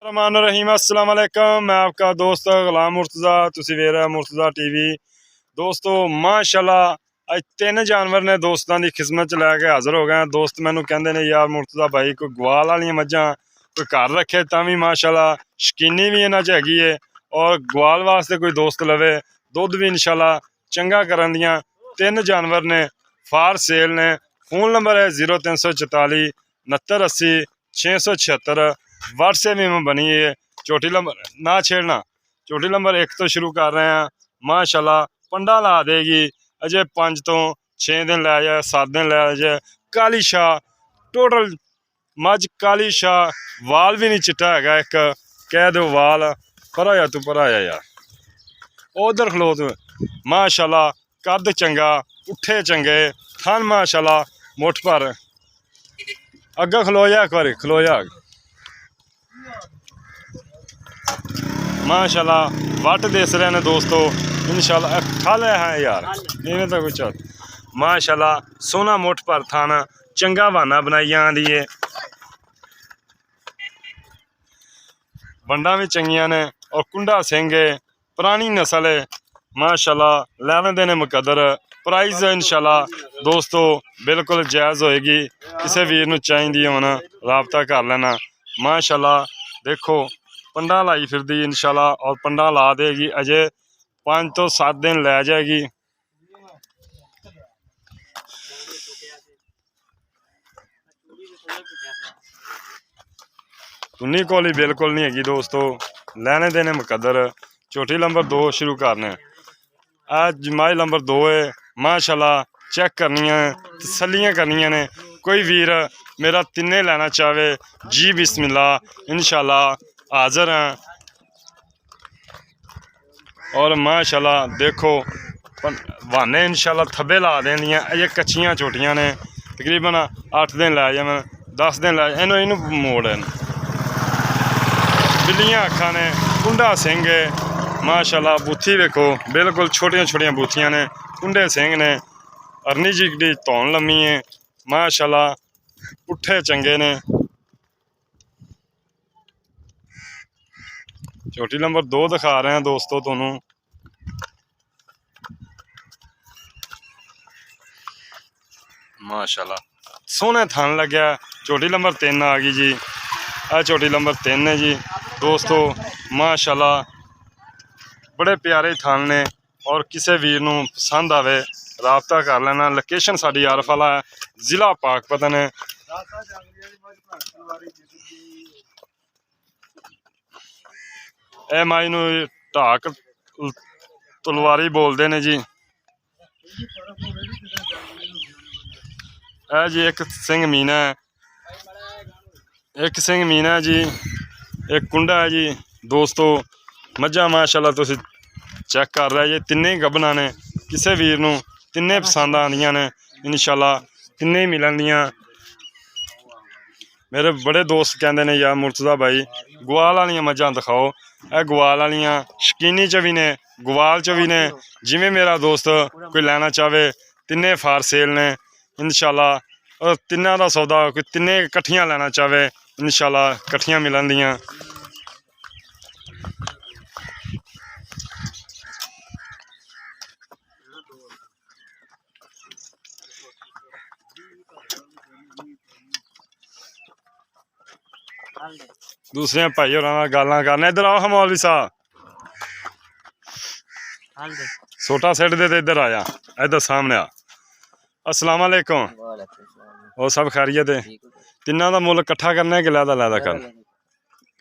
रहमान रहीम अस्सलाम वालेकुम। मैं आपका दोस्त गुलाम मुर्तज़ा, तुसी वेख रहे मुर्तज़ा टीवी। दोस्तों माशाल्लाह अज 3 जानवर ने दोस्तों की खिदमत च लैके हाज़र हो गए। दोस्त मैनू कहते हैं यार मुर्तज़ा भाई कोई ग्वाल वाली मझां कोई घर रखे तां भी माशाल्लाह शकीनी भी इन्हां च हैगी है और ग्वाल वास्ते कोई दोस्त लवे दुध भी इंशाल्लाह चंगा करन दियां 3 जानवर ने फार सेल ने। फोन नंबर है 0344 69 80 676। व्हाट्सएप में बनी है। चोटी नंबर ना छेड़ना, चोटी नंबर 1 तो शुरू कर रहे हैं। माशाल्लाह पंडा ला देगी अजे 5 तो 6 दिन लै जाए 7 दिन लै जाए। काली शाह टोटल मझ काली शाह वाल भी नहीं चिट्टा है। एक कह दो वाल पर आया तू पर आया यार उधर खलो तू। माशाल्लाह कद चंगा पुट्ठे चंगे थन माशाल्लाह मुठ पर अग्गा खलो जा एक बारी खलो जा। माशाल्लाह वट दस रहे हैं दोस्तों इंशाल्लाह खल है यार इवें तो कुछ माशाल्लाह सोना मुठ पर थान चंगा बहाना बनाई आंदी है। बंडा भी चंगिया ने और कुंडा सिंह है पुरानी नस्ल है माशाल्लाह। लैने देने मुकदर प्राइस इंशाल्लाह दोस्तों बिल्कुल जायज़ होएगी। किसी वीर नूं चाहिदी होना राबता कर लेना। माशाल्लाह देखो पंडा लाई फिरदी इंशाल्लाह और पंडा ला देगी अजे 5 तो 7 दिन लै जाएगी। उन्नी कोली बिल्कुल नहीं हैगी दोस्तों लैने देने मुकदर। चोटी नंबर 2 शुरू करने अज माई नंबर 2 है। माशाल्लाह चेक करनियां तसलियां करनियां ने। कोई वीर मेरा तिन्ने लेना चाहे जी बिस्मिल्लाह इंशाल्लाह हाज़र हैं। और माशाल्लाह देखो बहाने इंशाल्लाह थब्बे ला देंदियां अजे कच्चियां चोटियां ने तकरीबन 8 दिन लै जावन 10 दिन लै इनू इनू मोड़ बिल्लियां अखा ने कुंडा सिंह है माशाल्लाह। बूथी देखो बिल्कुल छोटियां छोटियां बूथियां ने कुंडे सिंह ने अरनी जी की धौन लम्मी है माशाल्लाह पुट्ठे चंगे ने। चोटी नंबर 2 दिखा रहे हैं दोस्तों तुहानू। माशाल्लाह सोहने थन लग्या। चोटी नंबर 3 आ गई जी। आ चोटी नंबर 3 है जी दोस्तों माशाल्लाह बड़े प्यारे थन ने और किसी वीर नूं पसंद आवे राबता कर लेना। लोकेशन साडी आरफ वाला है जिला पाकपतन है। ए माई नूं ढाक तलवारी बोलते हैं जी। ए जी एक सिंह मीना है एक सिंह मीना है जी एक कुंडा है जी दोस्तों। मझां माशाल्लाह तुसीं चेक कर रहे जी तिन्ने गब्बना ने। किसी वीर नूं तिन्ने पसंद आंदियां ने इंशाल्लाह तिन्ने मिलन दियां। मेरे बड़े दोस्त कहते हैं यार मुर्तज़ा भाई ग्वाल वाली मझां दिखाओ। यह ग्वाल वालियां शकीनी च भी ने ग्वाल च भी ने। जिमें मेरा दोस्त कोई लेना चाहे तिन्ने फार सेल ने इंशाल्लाह। और तिन्ना का सौदा कोई तिन्ने कट्ठियां लेना चाहे इंशाल्लाह कट्ठियां मिलन दियां। दूसरे भाई होर गल्लां करने। इधर आओ मौलवी साहब सोटा सेट दे इधर आया इधर सामने आ। अस्सलाम वालेकुम और सब खैरियत है। तिन्ना दा मुल कट्ठा करना कि लैदा कर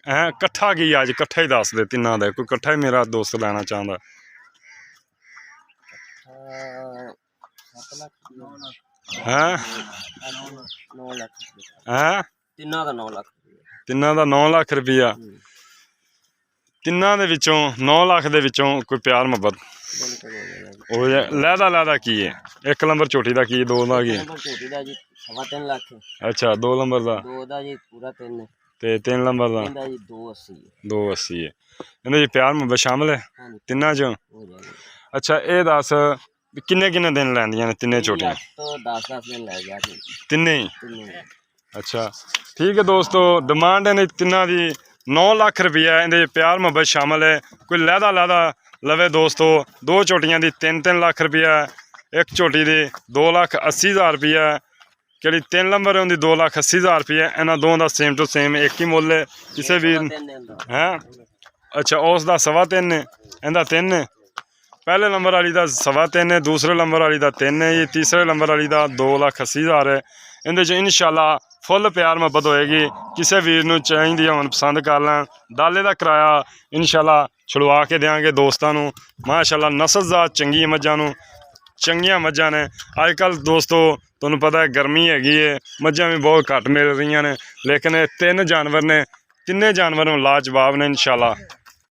हैं कट्ठा की अज कट्ठा ही दस दे तिन्ना दा कोई कट्ठा ही मेरा दोस्त लेना चाहता है। हैं तिन्ना दा 9 लाख रुपया। तिन्ना दे विचों 9 लाख दे विचों कोई प्यार मुहब्बत लैदा की है। 1 नंबर चोटी का की 2 का की अच्छा 2 नंबर का ते 3 नंबर का 280 है। इन्हें प्यार मुहब्बत शामिल है तिन्ना चो। अच्छा ये दस किन्ने किन्ने दिन लैंदियां ने तिन्ने चोटियां तिन्ने ही। अच्छा ठीक है दोस्तों डिमांड है तिन्ना दी 9 ਲੱਖ ਰੁਪਈਆ ਇਹਦੇ 'ਚ ਪਿਆਰ ਮੁਹੱਬਤ ਸ਼ਾਮਲ ਹੈ। ਕੋਈ ਲਹਿਦਾ ਲਵੇ ਦੋਸਤੋ, 2 ਝੋਟੀਆਂ ਦੀ 3-3 ਲੱਖ ਰੁਪਈਆ, ਇੱਕ ਝੋਟੀ ਦੀ 2,80,000 ਰੁਪਈਆ, ਜਿਹੜੀ 3 ਨੰਬਰ ਉਹਦੀ 2,80,000 ਰੁਪਈਆ। ਇਹਨਾਂ ਦੋਵਾਂ ਦਾ ਸੇਮ ਟੂ ਸੇਮ ਇੱਕ ਹੀ ਮੁੱਲ ਹੈ। ਕਿਸੇ ਵੀ ਹੈ ਅੱਛਾ ਉਸ ਦਾ 3.25 ਹੈ, ਇਹਦਾ 3 ਹੈ। ਪਹਿਲੇ ਨੰਬਰ ਵਾਲੀ ਦਾ 3.25 ਹੈ, ਦੂਸਰੇ ਨੰਬਰ ਵਾਲੀ ਦਾ 3 ਹੈ ਜੀ, ਤੀਸਰੇ ਨੰਬਰ ਵਾਲੀ ਦਾ 2,80,000 ਹੈ। ਇਹਦੇ 'ਚ ਇਨਸ਼ਾਅੱਲਾ ਫੁੱਲ ਪਿਆਰ ਮੁਹੱਬਤ ਹੋਏਗੀ। ਕਿਸੇ ਵੀਰ ਨੂੰ ਚਾਹੀਦੀ ਹੋਣ ਪਸੰਦ ਕਰ ਲੈਣ। ਦਾਲੇ ਦਾ ਕਿਰਾਇਆ ਇਨਸ਼ਾਅੱਲਾ ਛੁਡਵਾ ਕੇ ਦੇਵਾਂਗੇ ਦੋਸਤਾਂ ਨੂੰ। ਮਾਸ਼ਾਅੱਲਾ ਨਸਲਜ਼ਾਤ ਚੰਗੀਆਂ ਮੱਝਾਂ ਨੂੰ, ਚੰਗੀਆਂ ਮੱਝਾਂ ਨੇ। ਅੱਜ ਕੱਲ੍ਹ ਦੋਸਤੋ ਤੁਹਾਨੂੰ ਪਤਾ ਹੈ ਗਰਮੀ ਹੈਗੀ ਹੈ, ਮੱਝਾਂ ਵੀ ਬਹੁਤ ਘੱਟ ਮਿਲ ਰਹੀਆਂ ਨੇ, ਲੇਕਿਨ ਇਹ 3 ਜਾਨਵਰ ਨੇ, ਤਿੰਨੇ ਜਾਨਵਰ ਲਾਜਵਾਬ ਨੇ ਇਨਸ਼ਾਅੱਲਾ।